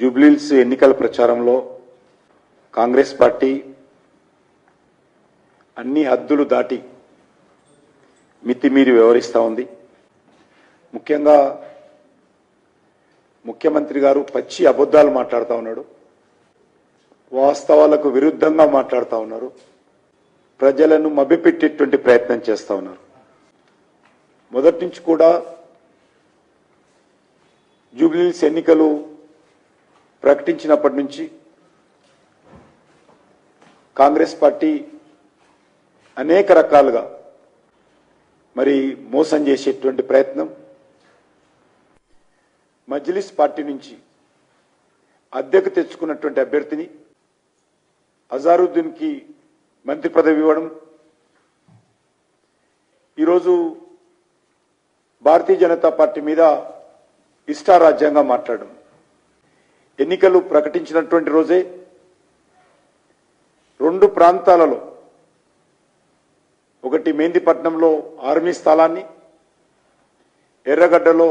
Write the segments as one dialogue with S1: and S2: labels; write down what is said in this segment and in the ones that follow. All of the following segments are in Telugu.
S1: జూబ్లీహిల్స్ ఎన్నికల ప్రచారంలో కాంగ్రెస్ పార్టీ అన్ని హద్దులు దాటి మితిమీరి వ్యవహరిస్తూ ఉంది. ముఖ్యంగా ముఖ్యమంత్రి గారు పచ్చి అబద్ధాలు మాట్లాడుతూ ఉన్నాడు, వాస్తవాలకు విరుద్ధంగా మాట్లాడుతూ ఉన్నారు, ప్రజలను మభ్యపెట్టేటువంటి ప్రయత్నం చేస్తూ ఉన్నారు. మొదటి నుంచి కూడా జూబ్లీహిల్స్ ఎన్నికలు ప్రకటించినప్పటి నుంచి కాంగ్రెస్ పార్టీ అనేక రకాలుగా మరి మోసం చేసేటువంటి ప్రయత్నం, మజ్లిస్ పార్టీ నుంచి అద్దెకు తెచ్చుకున్నటువంటి అభ్యర్థిని అజారుద్దీన్కి మంత్రి పదవి ఇవ్వడం, ఈరోజు భారతీయ జనతా పార్టీ మీద ఇష్టారాజ్యంగా మాట్లాడడం, ఎన్నికలు ప్రకటించినటువంటి రోజే రెండు ప్రాంతాలలో, ఒకటి మెహందీపట్నంలో ఆర్మీ స్థలాన్ని, ఎర్రగడ్డలో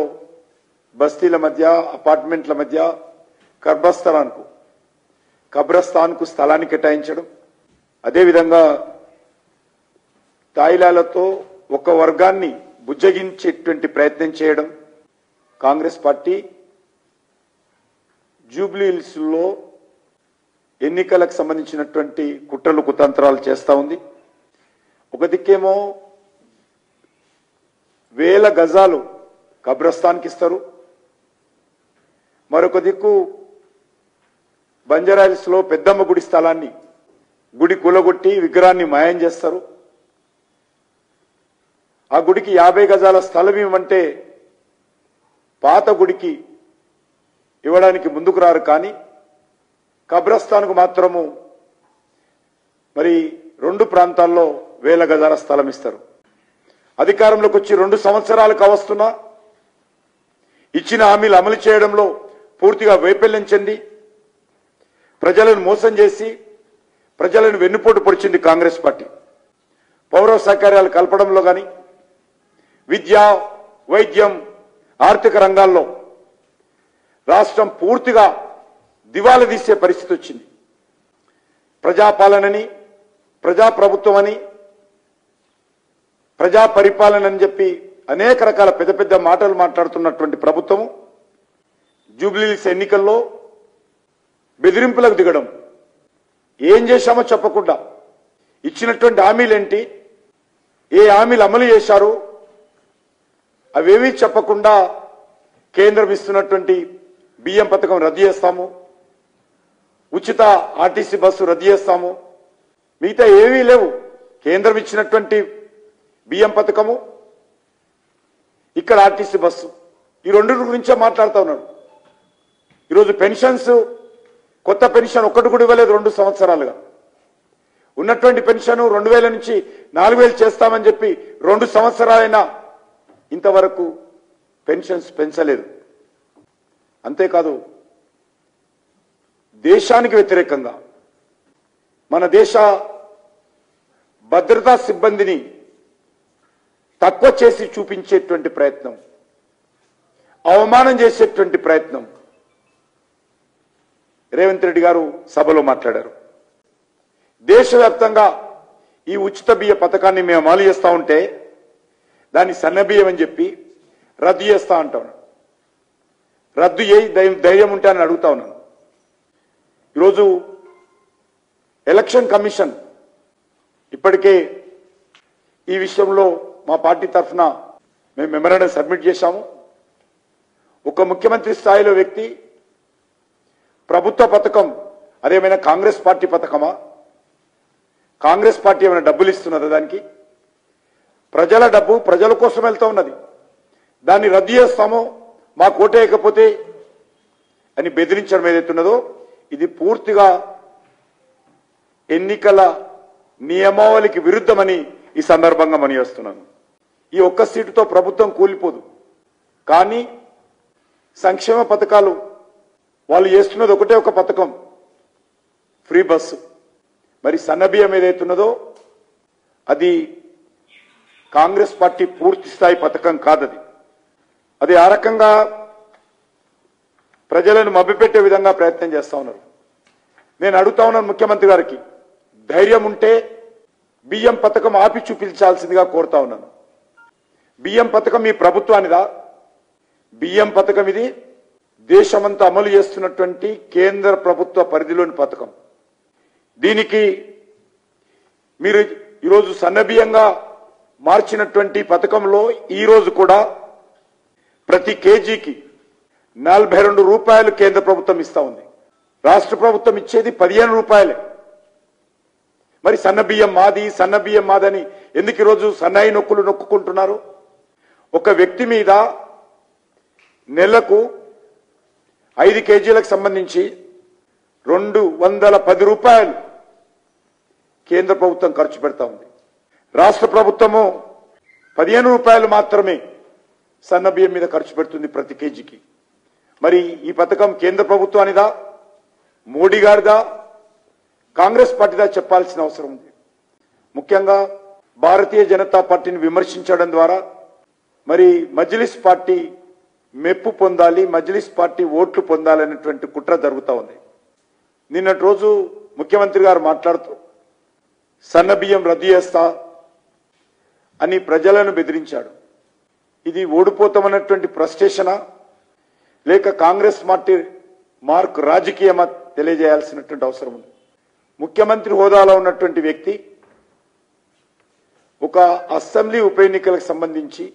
S1: బస్తీల మధ్య అపార్ట్మెంట్ల మధ్య కబ్రస్థాన్కు స్థలాన్ని కేటాయించడం, అదేవిధంగా తాయిలాలతో ఒక వర్గాన్ని బుజ్జగించేటువంటి ప్రయత్నం చేయడం. కాంగ్రెస్ పార్టీ జూబ్లీహిల్స్ లో ఎన్నికలకు సంబంధించినటువంటి కుట్రలు కుతంత్రాలు చేస్తూ ఉంది. ఒక దిక్కేమో 1000 గజాలు కబ్రస్థాన్కి ఇస్తారు, మరొక దిక్కు బంజారాహిల్స్ లో పెద్దమ్మ గుడి స్థలాన్ని గుడి కూలగొట్టి విగ్రహాన్ని మాయం చేస్తారు. ఆ గుడికి 50 గజాల స్థలం ఇవ్వమంటే పాత గుడికి ఇవ్వడానికి ముందుకు రారు, కానీ కబ్రస్థాన్కు మాత్రము మరి రెండు ప్రాంతాల్లో 1000 గజాల స్థలం ఇస్తారు. అధికారంలోకి వచ్చి 2 సంవత్సరాలు కావస్తున్నా ఇచ్చిన హామీలు అమలు చేయడంలో పూర్తిగా వైఫల్యం చెంది ప్రజలను మోసం చేసి ప్రజలను వెన్నుపోటు పొడిచింది కాంగ్రెస్ పార్టీ. పౌర సౌకర్యాలు కల్పడంలో కానీ, విద్య, వైద్యం, ఆర్థిక రంగాల్లో రాష్ట్రం పూర్తిగా దివాలా తీసే పరిస్థితి వచ్చింది. ప్రజాపాలనని, ప్రజాప్రభుత్వం అని, ప్రజా పరిపాలన అని చెప్పి అనేక రకాల పెద్ద పెద్ద మాటలు మాట్లాడుతున్నటువంటి ప్రభుత్వము జూబ్లీహిల్స్ ఎన్నికల్లో బెదిరింపులకు దిగడం, ఏం చేశామో చెప్పకుండా, ఇచ్చినటువంటి హామీలేంటి, ఏ హామీలు అమలు చేశారు అవేమీ చెప్పకుండా కేంద్రం ఇస్తున్నటువంటి బియ్యం పథకం రద్దు చేస్తాము, ఉచిత ఆర్టీసీ బస్సు రద్దు చేస్తాము, మిగతా ఏవీ లేవు. కేంద్రం ఇచ్చినటువంటి బియ్యం పథకము, ఇక్కడ ఆర్టీసీ బస్సు, ఈ రెండు గురించే మాట్లాడుతూ ఉన్నాడు. ఈరోజు పెన్షన్స్, కొత్త పెన్షన్ ఒక్కటి కూడా ఇవ్వలేదు 2 సంవత్సరాలుగా. ఉన్నటువంటి పెన్షన్ 2000 నుంచి 4000 చేస్తామని చెప్పి 2 సంవత్సరాలైనా ఇంతవరకు పెన్షన్స్ పెంచలేదు. అంతేకాదు, దేశానికి వ్యతిరేకంగా మన దేశ భద్రతా సిబ్బందిని తక్కువ చేసి చూపించేటువంటి ప్రయత్నం, అవమానం చేసేటువంటి ప్రయత్నం రేవంత్ రెడ్డి గారు సభలో మాట్లాడారు. దేశవ్యాప్తంగా ఈ ఉచిత బియ్య పథకాన్ని మేము అమలు చేస్తూ ఉంటే దాన్ని సన్న బియ్యం అని చెప్పి రద్దు చేస్తా అంటాను. రద్దు చేయి ధైర్యం ఉంటే అని అడుగుతా ఉన్నాను. ఈరోజు ఎలక్షన్ కమిషన్ ఇప్పటికే ఈ విషయంలో మా పార్టీ తరఫున మేము మెమరాండం సబ్మిట్ చేశాము. ఒక ముఖ్యమంత్రి స్థాయిలో వ్యక్తి ప్రభుత్వ పథకం అదేమైనా కాంగ్రెస్ పార్టీ పథకమా? కాంగ్రెస్ పార్టీ ఏమైనా డబ్బులు ఇస్తున్నదా? దానికి ప్రజల డబ్బు ప్రజల కోసం వెళ్తూ ఉన్నది. దాన్ని రద్దు చేస్తామో, మాకు ఓటేయకపోతే అని బెదిరించడం ఏదైతున్నదో ఇది పూర్తిగా ఎన్నికల నియమావళికి విరుద్ధమని ఈ సందర్భంగా మనవిస్తున్నాను. ఈ ఒక్క సీటుతో ప్రభుత్వం కూలిపోదు, కానీ సంక్షేమ పథకాలు వాళ్ళు చేస్తున్నది ఒకటే ఒక పథకం, ఫ్రీ బస్సు. మరి సన్నబియ్యం ఏదైతున్నదో అది కాంగ్రెస్ పార్టీ పూర్తి స్థాయి పథకం కాదది. అది ఆ రకంగా ప్రజలను మభ్యపెట్టే విధంగా ప్రయత్నం చేస్తా ఉన్నారు. నేను అడుగుతా ఉన్నాను ముఖ్యమంత్రి గారికి, ధైర్యం ఉంటే బియ్యం పథకం ఆపి చూపించాల్సిందిగా కోరుతా ఉన్నాను. బియ్యం పథకం మీ ప్రభుత్వానిదా? బియ్యం పథకం ఇది దేశమంతా అమలు చేస్తున్నటువంటి కేంద్ర ప్రభుత్వ పరిధిలోని పథకం. దీనికి మీరు ఈరోజు సన్నబియ్యంగా మార్చినటువంటి పథకంలో ఈరోజు కూడా ప్రతి కేజీకి 42 రూపాయలు కేంద్ర ప్రభుత్వం ఇస్తా ఉంది. రాష్ట్ర ప్రభుత్వం ఇచ్చేది 15 రూపాయలే. మరి సన్నబియ్యం మాదని ఎందుకు ఈరోజు సన్నాయి నొక్కులు నొక్కుంటున్నారు? ఒక వ్యక్తి మీద నెలకు 5 కేజీలకు సంబంధించి 210 రూపాయలు కేంద్ర ప్రభుత్వం ఖర్చు పెడతా ఉంది. రాష్ట్ర ప్రభుత్వము 15 రూపాయలు మాత్రమే సన్న బియ్యం మీద ఖర్చు పెడుతుంది ప్రతి కేజీకి. మరి ఈ పథకం కేంద్ర ప్రభుత్వానిదా, మోడీ గారిదా, కాంగ్రెస్ పార్టీదా చెప్పాల్సిన అవసరం ఉంది. ముఖ్యంగా భారతీయ జనతా పార్టీని విమర్శించడం ద్వారా మరి మజ్లిస్ పార్టీ మెప్పు పొందాలి, మజ్లిస్ పార్టీ ఓట్లు పొందాలనేటువంటి కుట్ర జరుగుతూ ఉంది. నిన్నటి రోజు ముఖ్యమంత్రి గారు మాట్లాడుతూ సన్న బియ్యం రద్దు చేస్తా అని ప్రజలను బెదిరించాడు. ఇది ఓడిపోతామన్నటువంటి ఫ్రస్ట్రేషనా లేక కాంగ్రెస్ పార్టీ మార్క్ రాజకీయమా తెలియజేయాల్సినటువంటి అవసరం ఉంది. ముఖ్యమంత్రి హోదాలో ఉన్నటువంటి వ్యక్తి ఒక అసెంబ్లీ ఉప ఎన్నికలకు సంబంధించి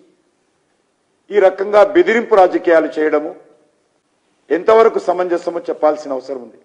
S1: ఈ రకంగా బెదిరింపు రాజకీయాలు చేయడము ఎంతవరకు సమంజసమో చెప్పాల్సిన అవసరం ఉంది.